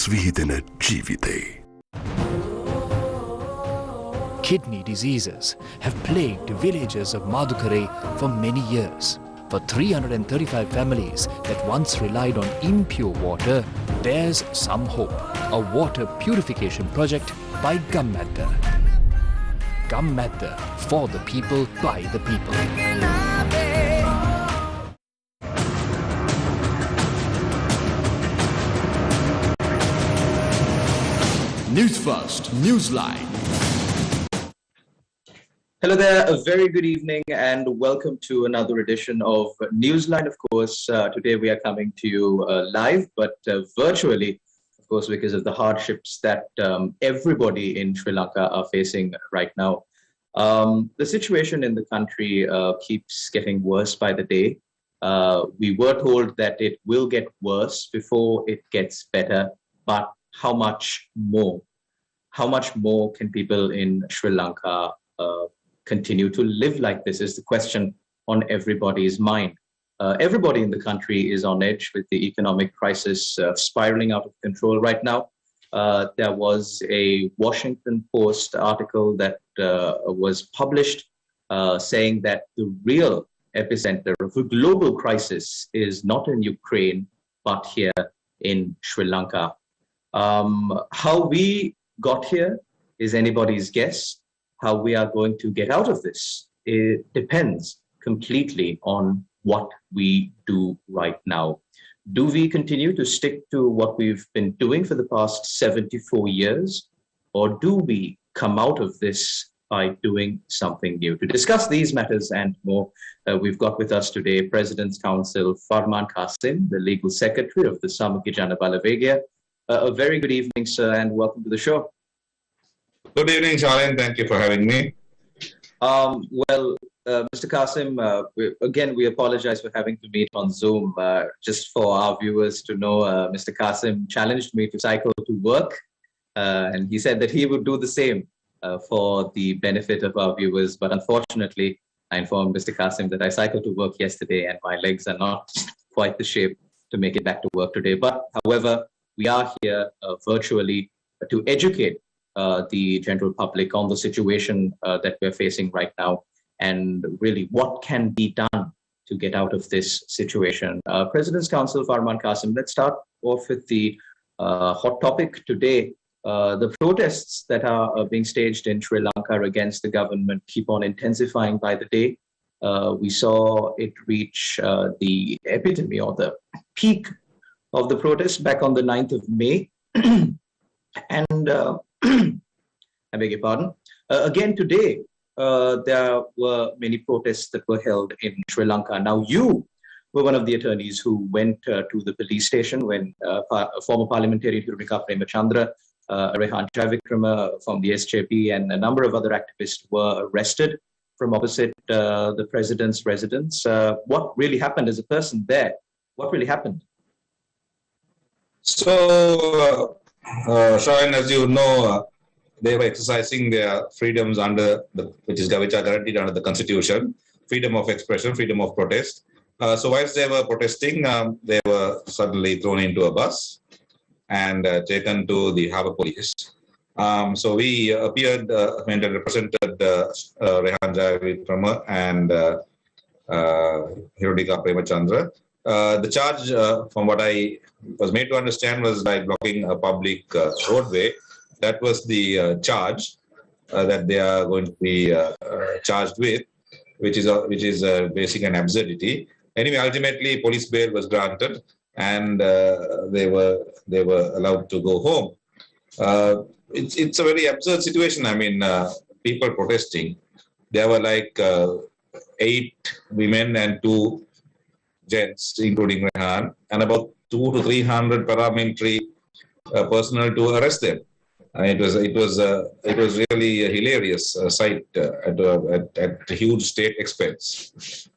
Asvihdena Jivite. Kidney diseases have plagued villages of Madukare for many years. For 335 families that once relied on impure water, there's some hope. A water purification project by Gammadda. Gammadda, for the people, by the people. Newsfirst, Newsline. Hello there, a very good evening and welcome to another edition of Newsline. Of course, today we are coming to you live, but virtually, of course, because of the hardships that everybody in Sri Lanka are facing right now. The situation in the country keeps getting worse by the day. We were told that it will get worse before it gets better, but how much more? How much more can people in Sri Lanka continue to live like this is the question on everybody's mind. Everybody in the country is on edge with the economic crisis spiraling out of control right now. There was a Washington Post article that was published saying that the real epicenter of a global crisis is not in Ukraine, but here in Sri Lanka. How we got here is anybody's guess. How we are going to get out of this, it depends completely on what we do right now. Do we continue to stick to what we've been doing for the past 74 years, or do we come out of this by doing something new? To discuss these matters and more, we've got with us today President's Counsel Farman Qasim, the Legal Secretary of the Samagijana Balavegya. A very good evening, sir, and welcome to the show. Good evening, Sharlan. Thank you for having me. Mr. Qasim, we apologize for having to meet on Zoom. Just for our viewers to know, Mr. Qasim challenged me to cycle to work, and he said that he would do the same for the benefit of our viewers. But unfortunately, I informed Mr. Qasim that I cycled to work yesterday, and my legs are not quite the shape to make it back to work today. But however, we are here virtually to educate the general public on the situation that we're facing right now, and really what can be done to get out of this situation. President's Counsel Farman Qasim, let's start off with the hot topic today. The protests that are being staged in Sri Lanka against the government keep on intensifying by the day. We saw it reach the epitome or the peak of the protest back on the 9th of May. And I beg your pardon. Again today, there were many protests that were held in Sri Lanka. Now, you were one of the attorneys who went to the police station when former parliamentarian Hirumika Premachandra, Rehan Chavikrama from the SJP, and a number of other activists were arrested from opposite the president's residence. What really happened as a person there? What really happened? So, Sharlan, as you know, they were exercising their freedoms which are guaranteed under the Constitution, freedom of expression, freedom of protest. So whilst they were protesting, they were suddenly thrown into a bus and taken to the Harbour Police. So we appeared and represented Rehan Jayavikrama and Hirudika Premachandra. The charge, from what I was made to understand, was like blocking a public roadway. That was the charge that they are going to be charged with, which is basic an absurdity. Anyway, ultimately, police bail was granted, and they were allowed to go home. It's a very absurd situation. I mean, people protesting. There were like 8 women and 2 gents, including Rehan, and about 200 to 300 paramilitary personnel to arrest them. It was really a hilarious sight at a huge state expense.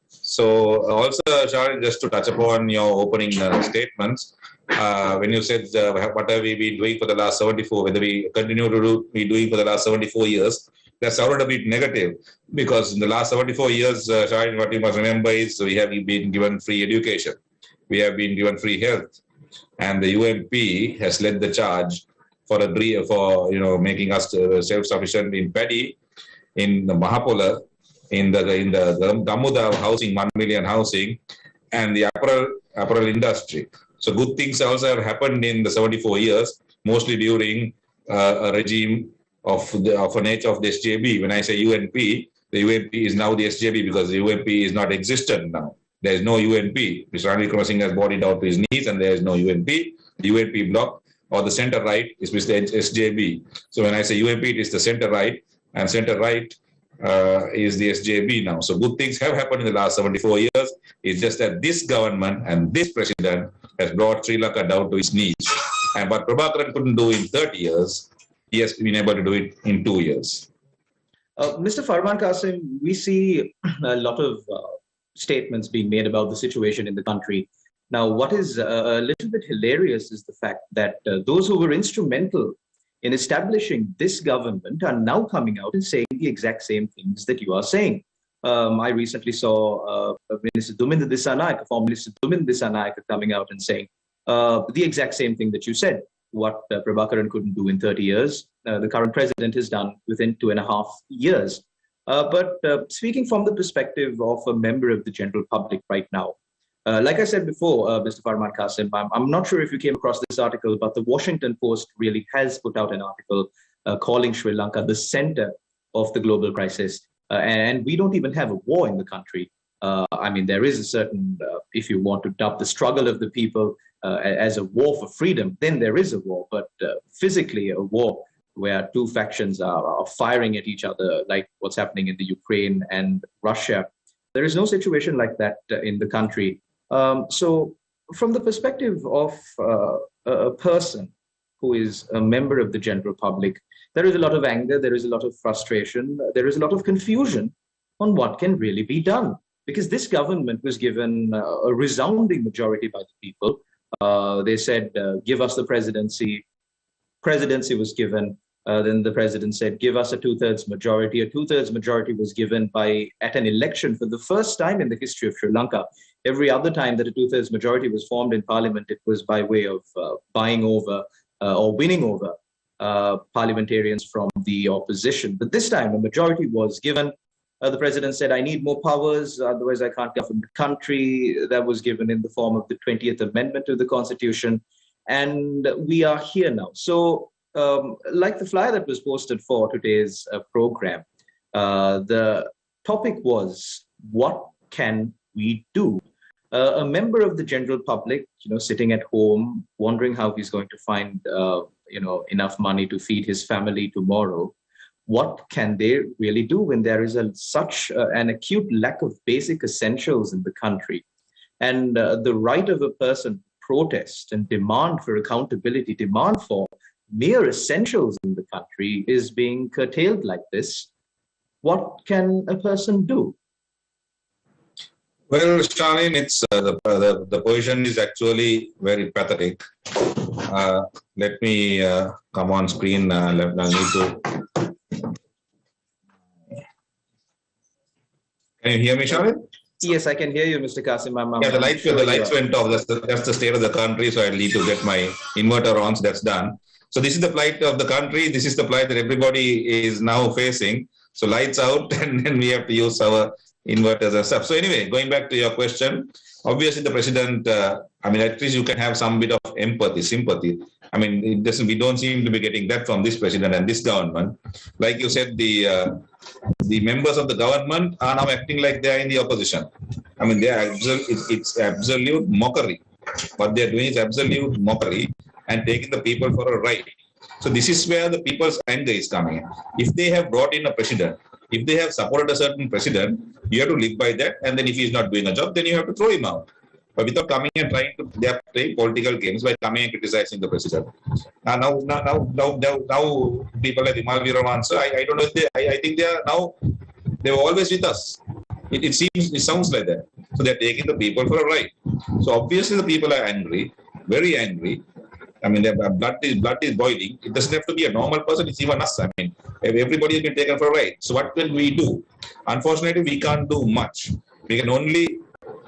So also, Sharlan, just to touch upon your opening statements, when you said what have we been doing for the last 74, whether we continue to be doing for the last 74 years, that sounded a bit negative, because in the last 74 years, Sharlan, what you must remember is we have been given free education, we have been given free health, and the UNP has led the charge for making us self-sufficient in paddy, in the Mahapola, in the Gamuda housing, 1 million housing, and the apparel industry. So good things also have happened in the 74 years, mostly during a regime of a nature of the SJB. When I say UNP, the UNP is now the SJB because the UNP is not existent now. There is no UNP. Mr. Ranil Wickremesinghe has brought it down to his knees, and there is no UNP. The UNP bloc or the centre right is Mr. SJB. So when I say UNP, it is the centre right, and centre right is the SJB now. So good things have happened in the last 74 years. It's just that this government and this president has brought Sri Lanka down to its knees. And what Prabhakaran couldn't do in 30 years, he has been able to do it in 2 years. Mr. Farman Qasim, we see a lot of statements being made about the situation in the country. Now, what is a little bit hilarious is the fact that those who were instrumental in establishing this government are now coming out and saying the exact same things that you are saying. I recently saw Minister Duminda Dissanayake, former Minister Duminda Dissanayake, coming out and saying the exact same thing that you said. What Prabhakaran couldn't do in 30 years, the current president has done within 2.5 years. But speaking from the perspective of a member of the general public right now, like I said before, Mr. Farman Qasim, I'm not sure if you came across this article, but the Washington Post really has put out an article calling Sri Lanka the center of the global crisis. And we don't even have a war in the country. I mean, there is a certain, if you want to dub the struggle of the people as a war for freedom, then there is a war. But physically, a war where two factions are firing at each other, like what's happening in the Ukraine and Russia, there is no situation like that in the country. So from the perspective of a person who is a member of the general public, there is a lot of anger, there is a lot of frustration, there is a lot of confusion on what can really be done. Because this government was given a resounding majority by the people. They said, give us the presidency. Presidency was given. Then the president said, give us a 2/3 majority. A 2/3 majority was given at an election for the first time in the history of Sri Lanka. Every other time that a 2/3 majority was formed in parliament, it was by way of buying over or winning over parliamentarians from the opposition. But this time, a majority was given. The president said, I need more powers, otherwise I can't govern the country. That was given in the form of the 20th Amendment to the Constitution. And we are here now. So, like the flyer that was posted for today's program, the topic was, what can we do? A member of the general public, sitting at home, wondering how he's going to find, enough money to feed his family tomorrow. What can they really do when there is such an acute lack of basic essentials in the country? And the right of a person to protest and demand for accountability, demand for mere essentials in the country is being curtailed like this. What can a person do? Well, Sharlan, it's the position is actually very pathetic. Let me come on screen. I need to. Can you hear me, Sharlan? Yes, I can hear you, Mr. Qasim. Yeah, the lights went off. That's the state of the country. So I need to get my inverter on. So that's done. So this is the plight of the country. This is the plight that everybody is now facing. So lights out, and then we have to use our inverters and stuff. So anyway, going back to your question, obviously the president, at least you can have some bit of empathy, sympathy. We don't seem to be getting that from this president and this government. Like you said, the members of the government are now acting like they are in the opposition. It's absolute mockery. What they are doing is absolute mockery and taking the people for a ride. So this is where the people's anger is coming in. If they have brought in a president, if they have supported a certain president, you have to live by that. And then if he's not doing a job, then you have to throw him out. But without coming and they are playing political games by coming and criticizing the president. Now people like Imal Veeramansa, I don't know if I think they were always with us. It sounds like that. So they're taking the people for a ride. So obviously the people are angry, very angry. Their blood is boiling. It doesn't have to be a normal person. It's even us. Everybody has been taken for a ride. So what will we do? Unfortunately, we can't do much. We can only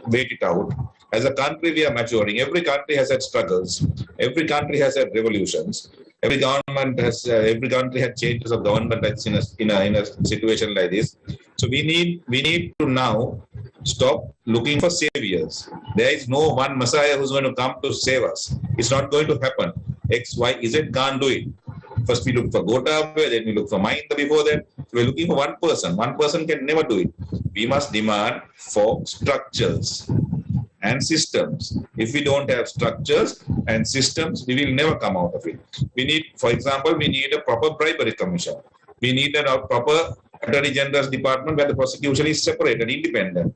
wait it out. As a country, we are maturing. Every country has had struggles. Every country has had revolutions. Every country had changes of government that's in a situation like this. So we need to now stop looking for saviors. There is no one Messiah who's going to come to save us. It's not going to happen. X, Y, Z can't do it. First we look for Gotabaya, then we look for Mahinda before that. We're looking for one person. One person can never do it. We must demand for structures and systems. If we don't have structures and systems, we will never come out of it. We need, for example, we need a proper bribery commission. We need a proper Attorney General's department where the prosecution is separate and independent.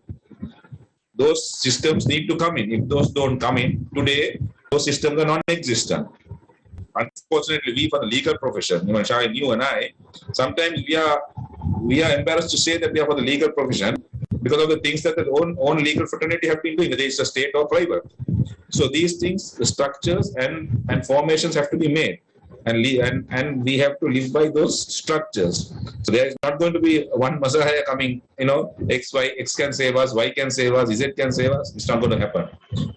Those systems need to come in. If those don't come in, today, those systems are non-existent. Unfortunately, we for the legal profession, even Shai, you and I, sometimes we are embarrassed to say that we are for the legal profession because of the things that the own legal fraternity have been doing, whether it's a state or private. So these things, the structures and formations have to be made. And we have to live by those structures. So there is not going to be one Messiah coming, X can save us, Y can save us, Z can save us. It's not going to happen.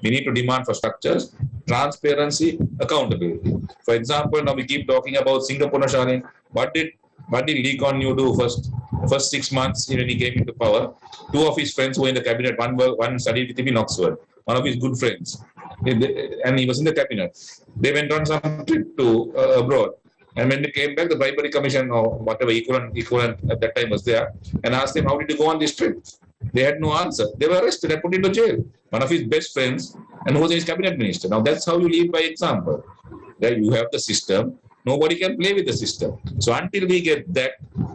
We need to demand for structures, transparency, accountability. For example, now we keep talking about Singapore, Sharlan. What did Lee Kuan Yew do first 6 months when he came into power? Two of his friends were in the cabinet. One studied with him in Oxford. One of his good friends. And he was in the cabinet. They went on some trip to abroad. And when they came back, the bribery commission or whatever equivalent at that time was there and asked them, how did you go on this trip? They had no answer. They were arrested and put into jail. One of his best friends and who was his cabinet minister. Now that's how you lead by example. That you have the system. Nobody can play with the system. So until we get that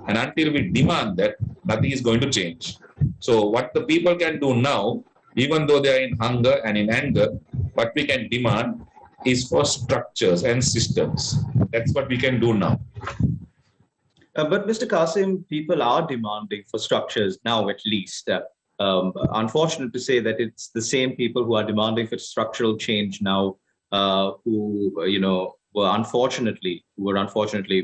and until we demand that, nothing is going to change. So what the people can do now, even though they are in hunger and in anger, what we can demand is for structures and systems. That's what we can do now. But Mr. Qasim, people are demanding for structures now, at least. Unfortunate to say that it's the same people who are demanding for structural change now, who were unfortunately,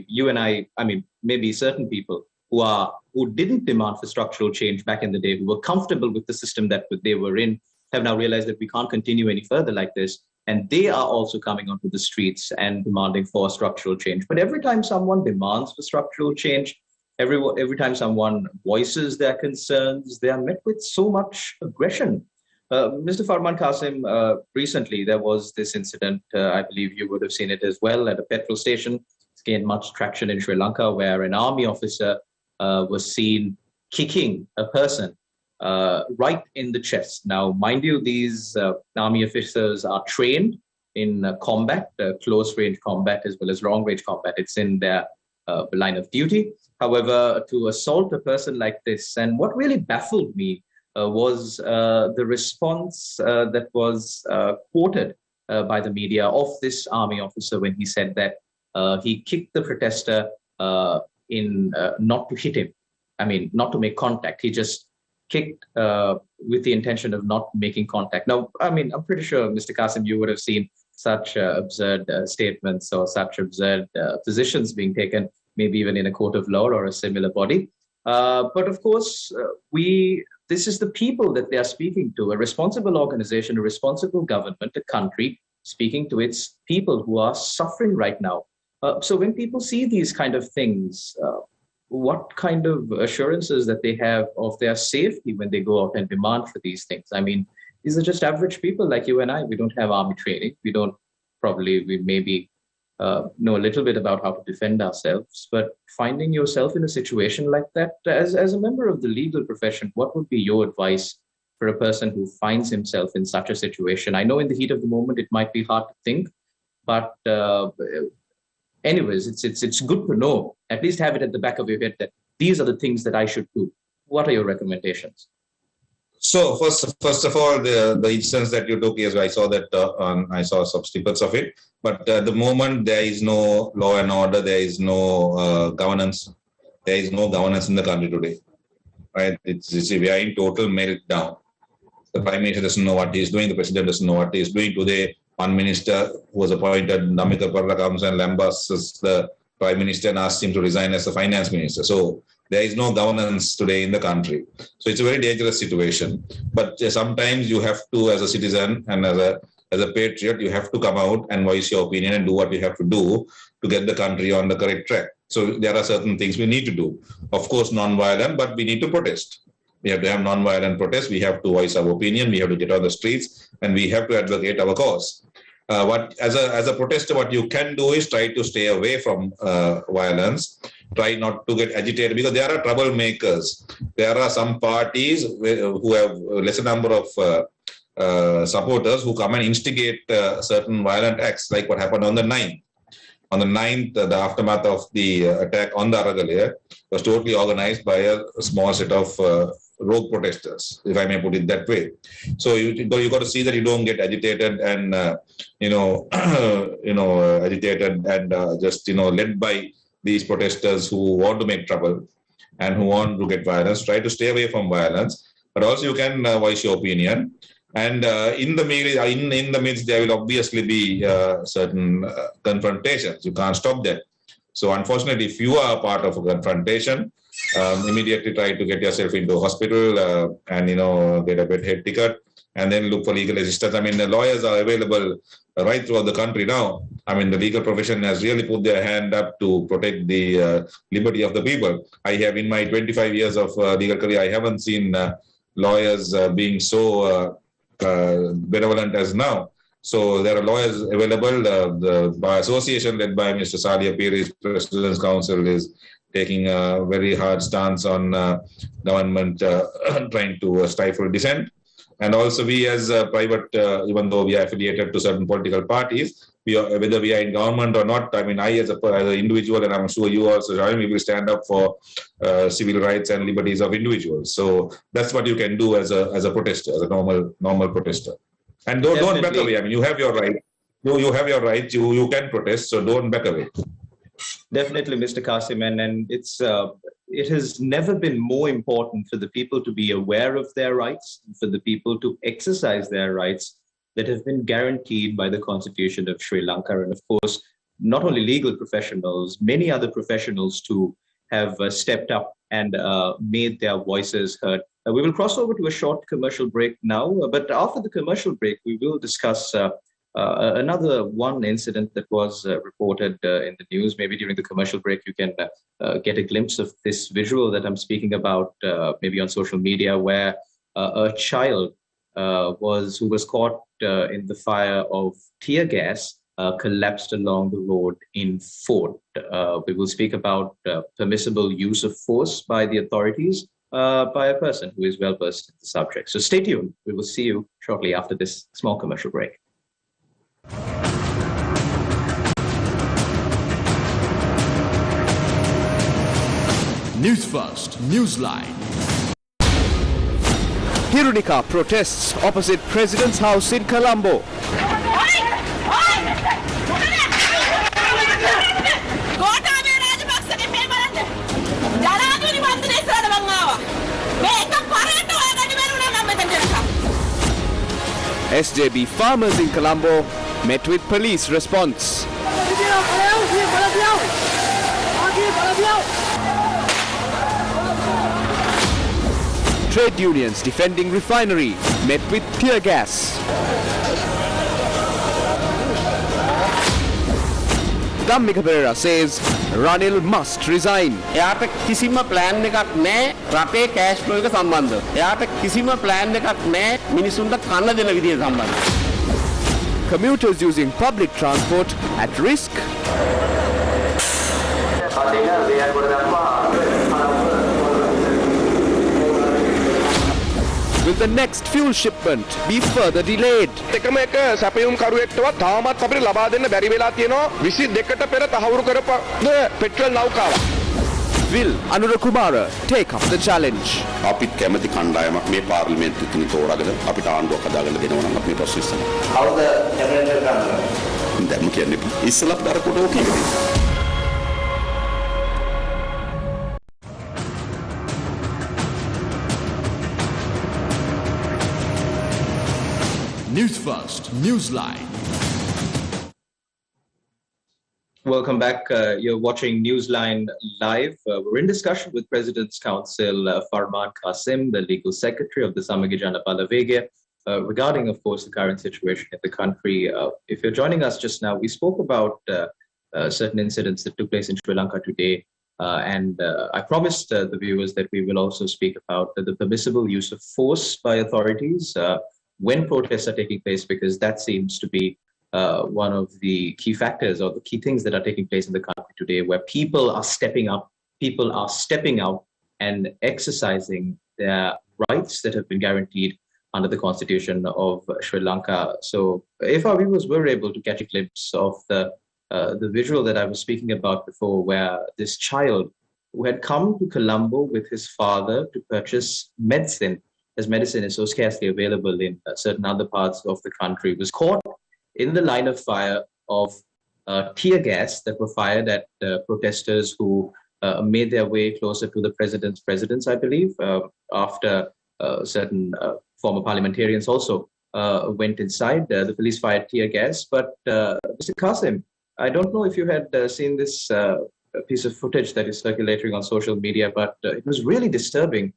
you and I mean, maybe certain people who didn't demand for structural change back in the day, who were comfortable with the system that they were in, have now realized that we can't continue any further like this. And they are also coming onto the streets and demanding for structural change. But every time someone demands for structural change, every time someone voices their concerns, they are met with so much aggression. Mr. Farman Qasim, recently there was this incident, I believe you would have seen it as well, at a petrol station. It's gained much traction in Sri Lanka, where an army officer was seen kicking a person right in the chest. Now, mind you, these army officers are trained in combat, close range combat as well as long range combat. It's in their line of duty. However, to assault a person like this, and what really baffled me was the response that was quoted by the media of this army officer when he said that he kicked the protester in not to hit him. I mean, not to make contact. He just kicked with the intention of not making contact. Now, I mean, I'm pretty sure, Mr. Qasim, you would have seen such absurd statements or such absurd positions being taken, maybe even in a court of law or a similar body. But of course, this is the people that they are speaking to, a responsible organization, a responsible government, a country speaking to its people who are suffering right now. So when people see these kind of things, what kind of assurances that they have of their safety when they go out and demand for these things? I mean, these are just average people like you and I. We don't have army training. We maybe know a little bit about how to defend ourselves, but finding yourself in a situation like that, as a member of the legal profession, what would be your advice for a person who finds himself in such a situation? I know in the heat of the moment, it might be hard to think, but anyways, it's good to know, at least have it at the back of your head that these are the things that I should do. What are your recommendations? So first of all, the instance that you took, yes, I saw that I saw some snippets of it. But at the moment, there is no law and order. There is no governance. There is no governance in the country today. Right? We are in total meltdown. The Prime Minister doesn't know what he is doing. The President doesn't know what he is doing. Today, one minister who was appointed, Namita Parla, comes and lambastes the Prime Minister and asked him to resign as the finance minister. So there is no governance today in the country. So it's a very dangerous situation. But sometimes you have to, as a citizen and as a patriot, you have to come out and voice your opinion and do what you have to do to get the country on the correct track. So there are certain things we need to do. Of course, non-violent, but we need to protest. We have to have non-violent protests. We have to voice our opinion. We have to get on the streets, and we have to advocate our cause. As a protester, what you can do is try to stay away from violence. Try not to get agitated, because there are troublemakers. There are some parties who have a lesser number of supporters who come and instigate certain violent acts, like what happened on the 9th. On the 9th, the aftermath of the attack on the Aragalaya was totally organized by a small set of rogue protesters, if I may put it that way. So you got to see that you don't get agitated and agitated and just led by these protesters who want to make trouble and who want to get violence. Try to stay away from violence, but also you can voice your opinion. And in the midst, there will obviously be certain confrontations. You can't stop that. So unfortunately, if you are a part of a confrontation, immediately try to get yourself into a hospital and get a bed ticket, and then look for legal assistance. I mean, the lawyers are available right throughout the country now. I mean, the legal profession has really put their hand up to protect the liberty of the people. I have, in my 25 years of legal career, I haven't seen lawyers being so benevolent as now. So there are lawyers available. The Bar Association, led by Mr. Sadia Piri's President's Council, is taking a very hard stance on government trying to stifle dissent. And also we as a private, even though we are affiliated to certain political parties, whether we are in government or not, I mean, I as an individual, and I'm sure you also, we will stand up for civil rights and liberties of individuals. So that's what you can do as a protester, as a normal protester. And don't back away. I mean, you have your right. You have your right. You can protest, so don't back away. Definitely, Mr. Qasim, and it has never been more important for the people to be aware of their rights, for the people to exercise their rights that have been guaranteed by the Constitution of Sri Lanka. And of course, not only legal professionals, many other professionals too have stepped up and made their voices heard. We will cross over to a short commercial break now, but after the commercial break, we will discuss another one incident that was reported in the news. Maybe during the commercial break, you can get a glimpse of this visual that I'm speaking about, maybe on social media, where a child who was caught in the fire of tear gas collapsed along the road in Fort. We will speak about permissible use of force by the authorities by a person who is well versed in the subject. So stay tuned. We will see you shortly after this small commercial break. Newsfirst, Newsline. Hirunika protests opposite President's house in Colombo. SJB farmers in Colombo met with police response. Trade unions defending refinery met with tear gas. Dhammika Perera says Ranil must resign. එයාට කිසිම plan එකක් නැහැ රටේ cash flow එක සම්බන්ධව. එයාට කිසිම plan එකක් නැහැ මිනිසුන්ට කන්න දෙන විදිය සම්බන්ධව. Commuters using public transport at risk. Will the next fuel shipment be further delayed? එකම එක සැපයුම් කරුවෙක්ටවත් තාමත් අපිට ලබා දෙන්න බැරි වෙලා තියෙනවා 22ට පෙර තහවුරු කරපු petrol නෞකාව. Will Anura Kumara take up the challenge? අපිත් කැමති කණ්ඩායමක් මේ පාර්ලිමේන්තුවේ තින තෝරාගෙන අපිට ආණ්ඩුවක් හදාගන්න දෙනවා නම් අපි මේ ප්‍රශ්න ඉස්සනවා. How's the cabinet done? දැන් කියන්නේ ඉස්සලක් දරකොට ඕකේ එකද? Newsfirst, Newsline. Welcome back. You're watching Newsline Live. We're in discussion with President's Counsel Farman Qasim, the Legal Secretary of the Samagijana Palavege, regarding, of course, the current situation in the country. If you're joining us just now, we spoke about certain incidents that took place in Sri Lanka today. And I promised the viewers that we will also speak about the permissible use of force by authorities when protests are taking place, because that seems to be one of the key factors or the key things that are taking place in the country today, where people are stepping up, people are stepping out and exercising their rights that have been guaranteed under the constitution of Sri Lanka. So if our viewers were able to catch a glimpse of the visual that I was speaking about before, where this child who had come to Colombo with his father to purchase medicine, as medicine is so scarcely available in certain other parts of the country, was caught in the line of fire of tear gas that were fired at protesters who made their way closer to the president's residence, I believe, after certain former parliamentarians also went inside. The police fired tear gas. But Mr. Qasim, I don't know if you had seen this piece of footage that is circulating on social media, but it was really disturbing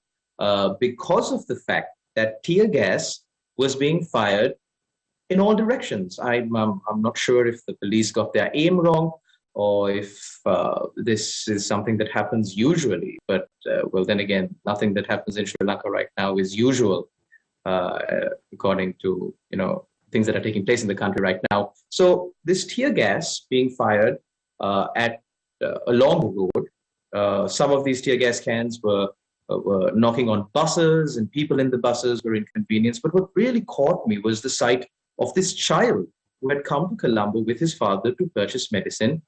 because of the fact that tear gas was being fired in all directions. I'm not sure if the police got their aim wrong or if this is something that happens usually. But, well, then again, nothing that happens in Sri Lanka right now is usual, according to, things that are taking place in the country right now. So this tear gas being fired along the road, some of these tear gas cans were knocking on buses, and people in the buses were inconvenienced. But what really caught me was the sight of this child who had come to Colombo with his father to purchase medicine,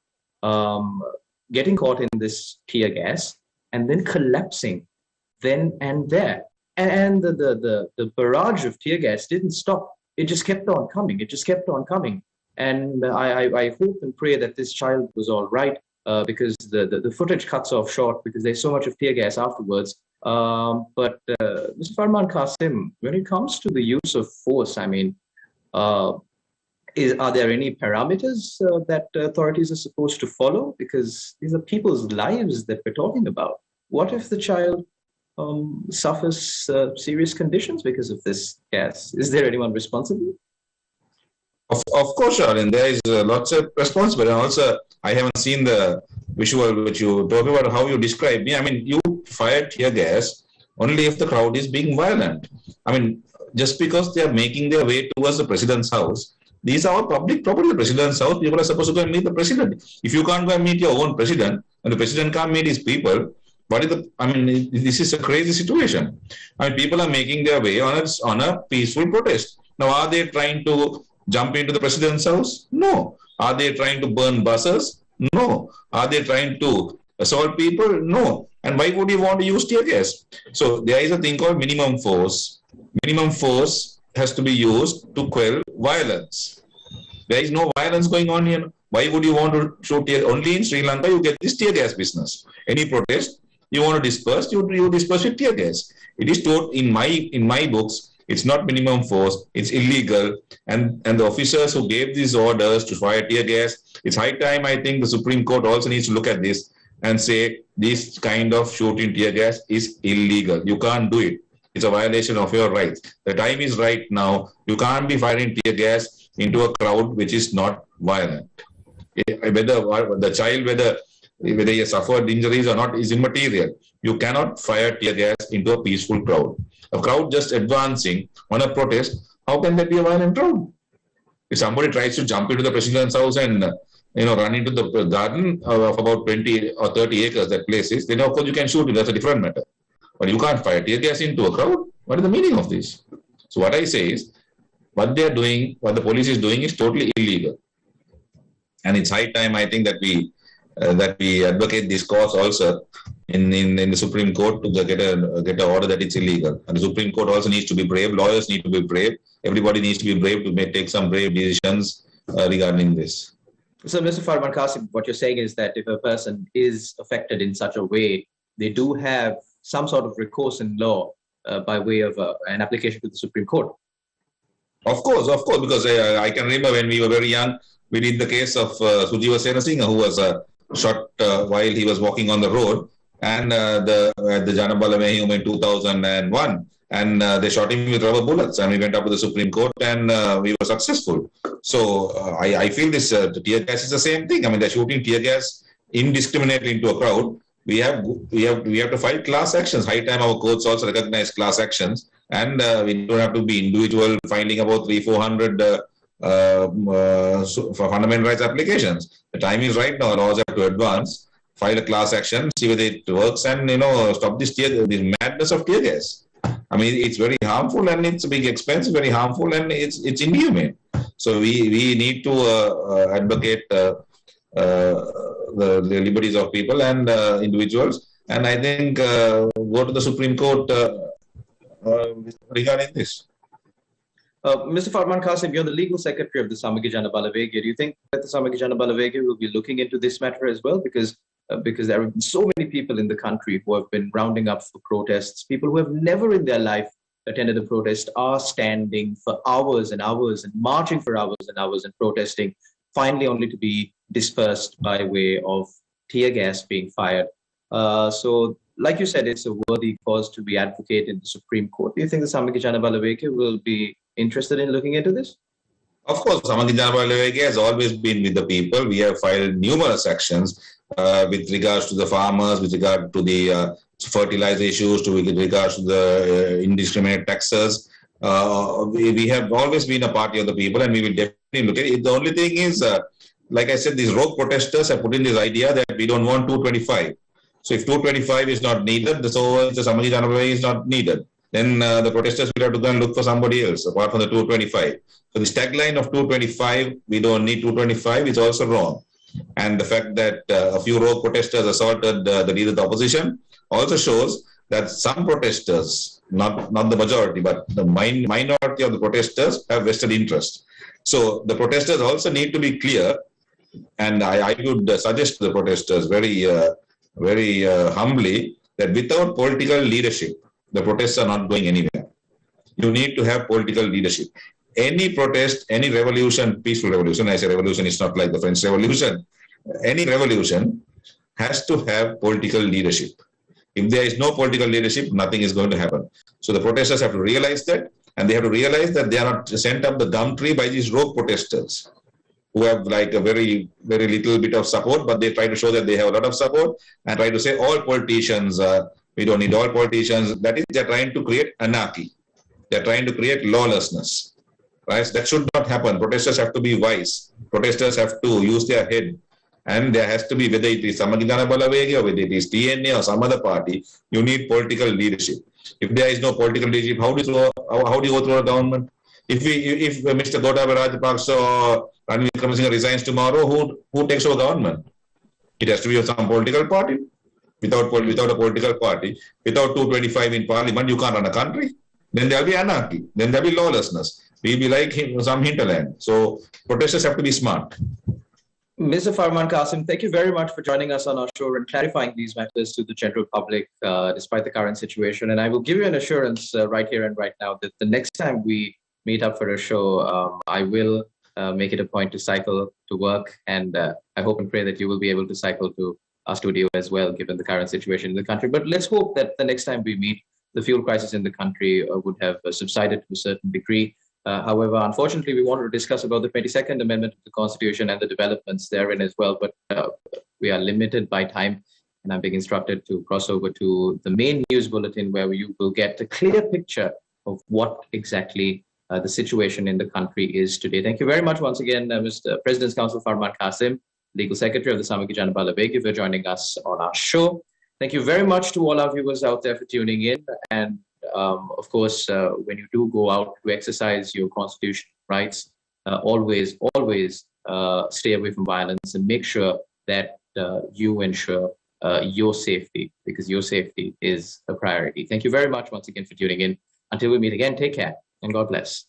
getting caught in this tear gas and then collapsing then and there. And the barrage of tear gas didn't stop. It just kept on coming. It just kept on coming. And I hope and pray that this child was all right, because the footage cuts off short because there's so much of tear gas afterwards. But Mr. Farman Qasim, when it comes to the use of force, I mean, are there any parameters that authorities are supposed to follow? Because these are people's lives that we're talking about. What if the child suffers serious conditions because of this gas? Is there anyone responsible? Of course, Sharlan, there is lots of responsibility. And also, I haven't seen the visual which you talk about, how you describe me. I mean, you fire tear gas only if the crowd is being violent. I mean, just because they are making their way towards the president's house, these are all public property. The president's house, people are supposed to go and meet the president. If you can't go and meet your own president, and the president can't meet his people, this is a crazy situation. I mean, people are making their way on a peaceful protest. Now, are they trying to jump into the president's house? No. Are they trying to burn buses? No. Are they trying to assault people? No. And why would you want to use tear gas? So there is a thing called minimum force. Minimum force has to be used to quell violence. There is no violence going on here. Why would you want to shoot tear? Only in Sri Lanka you get this tear gas business. Any protest you want to disperse, you disperse with tear gas. It is taught in my books. It's not minimum force. It's illegal. And the officers who gave these orders to fire tear gas, it's high time, I think, the Supreme Court also needs to look at this and say this kind of shooting tear gas is illegal. You can't do it. It's a violation of your rights. The time is right now. You can't be firing tear gas into a crowd which is not violent. Whether the child, whether he has suffered injuries or not, is immaterial. You cannot fire tear gas into a peaceful crowd. A crowd just advancing on a protest, how can that be a violent crowd? If somebody tries to jump into the president's house and run into the garden of about 20 or 30 acres that place is, then of course you can shoot it. That's a different matter. But you can't fire tear gas into a crowd. What is the meaning of this? So what I say is, what they are doing, what the police is doing is totally illegal. And it's high time, I think, that we advocate this cause also in the Supreme Court to get an order that it's illegal. And the Supreme Court also needs to be brave. Lawyers need to be brave. Everybody needs to be brave to take some brave decisions regarding this. So, Mr. Farman Qasim, what you're saying is that if a person is affected in such a way, they do have some sort of recourse in law by way of an application to the Supreme Court. Of course, because I can remember when we were very young, we did the case of Sujiva Senasinghe, who was shot while he was walking on the road, and the Janabalamehium in 2001, and they shot him with rubber bullets, and we went up to the Supreme Court, and we were successful. So I feel this tear gas is the same thing. I mean, they're shooting tear gas indiscriminately into a crowd. We have to fight class actions. High time our courts also recognize class actions, and we don't have to be individual finding about 300-400 for fundamental rights applications. The time is right now. Laws have to advance, file a class action, see whether it works, and stop this madness of tear gas. I mean, it's very harmful, and it's a big expense, very harmful, and it's inhumane. So we need to advocate the liberties of people and individuals, and I think go to the Supreme Court regarding this. Mr. Farman Qasim, you're the legal secretary of the Samagi Jana Balawege. Do you think that the Samagi Jana Balawege will be looking into this matter as well? Because there have been so many people in the country who have been rounding up for protests. People who have never in their life attended a protest are standing for hours and hours and marching for hours and hours and protesting, finally only to be dispersed by way of tear gas being fired. So, like you said, it's a worthy cause to be advocated in the Supreme Court. Do you think the Samagi Jana Balawege will be interested in looking into this? Of course, Samagi Jana Balawege has always been with the people. We have filed numerous actions with regards to the farmers, with regard to the fertilizer issues, with regards to the indiscriminate taxes. We have always been a party of the people, and we will definitely look at it. The only thing is, like I said, these rogue protesters have put in this idea that we don't want 225. So if 225 is not needed, so the Samagi Jana Balawege is not needed, then the protesters will have to go and look for somebody else apart from the 225. So this tagline of 225, we don't need 225, is also wrong. And the fact that a few rogue protesters assaulted the leader of the opposition also shows that some protesters, not the majority, but the minority of the protesters have vested interest. So the protesters also need to be clear, and I would suggest to the protesters very humbly that without political leadership, the protests are not going anywhere. You need to have political leadership. Any protest, any revolution, peaceful revolution, I say revolution, it's not like the French Revolution. Any revolution has to have political leadership. If there is no political leadership, nothing is going to happen. So the protesters have to realize that, and they have to realize that they are not sent up the gum tree by these rogue protesters who have like a very, very little bit of support, but they try to show that they have a lot of support and try to say all politicians, we don't need all politicians. That is, they're trying to create anarchy. They're trying to create lawlessness. Right? That should not happen. Protesters have to be wise. Protesters have to use their head. And there has to be, whether it is Samagi Jana Balawege or whether it is TNA or some other party, you need political leadership. If there is no political leadership, how do you go through a government? If Mr. Gotabaya Rajapaksa or Ranil Wickremesinghe resigns tomorrow, who takes over government? It has to be some political party. Without a political party, without 225 in parliament, you can't run a country. Then there will be anarchy. Then there will be lawlessness. We'll be like some hinterland. So protesters have to be smart. Mr. Farman Qasim, thank you very much for joining us on our show and clarifying these matters to the general public despite the current situation. And I will give you an assurance right here and right now that the next time we meet up for a show, I will make it a point to cycle to work. And I hope and pray that you will be able to cycle to our studio as well, given the current situation in the country. But let's hope that the next time we meet, the fuel crisis in the country would have subsided to a certain degree. However, unfortunately, we wanted to discuss about the 22nd Amendment of the Constitution and the developments therein as well, but we are limited by time, and I'm being instructed to cross over to the main news bulletin where you will get a clear picture of what exactly the situation in the country is today. Thank you very much once again, Mr. President's Counsel Farman Qasim, Legal Secretary of the Samagi Jana Balawege, for joining us on our show. Thank you very mumuch to all our viewers out there for tuning in. And of course, when you do go out to exercise your constitutional rights, always stay away from violence and make sure that you ensure your safety, because your safety is a priority. Thank you very much once again for tuning in. Until we meet again, take care and God bless.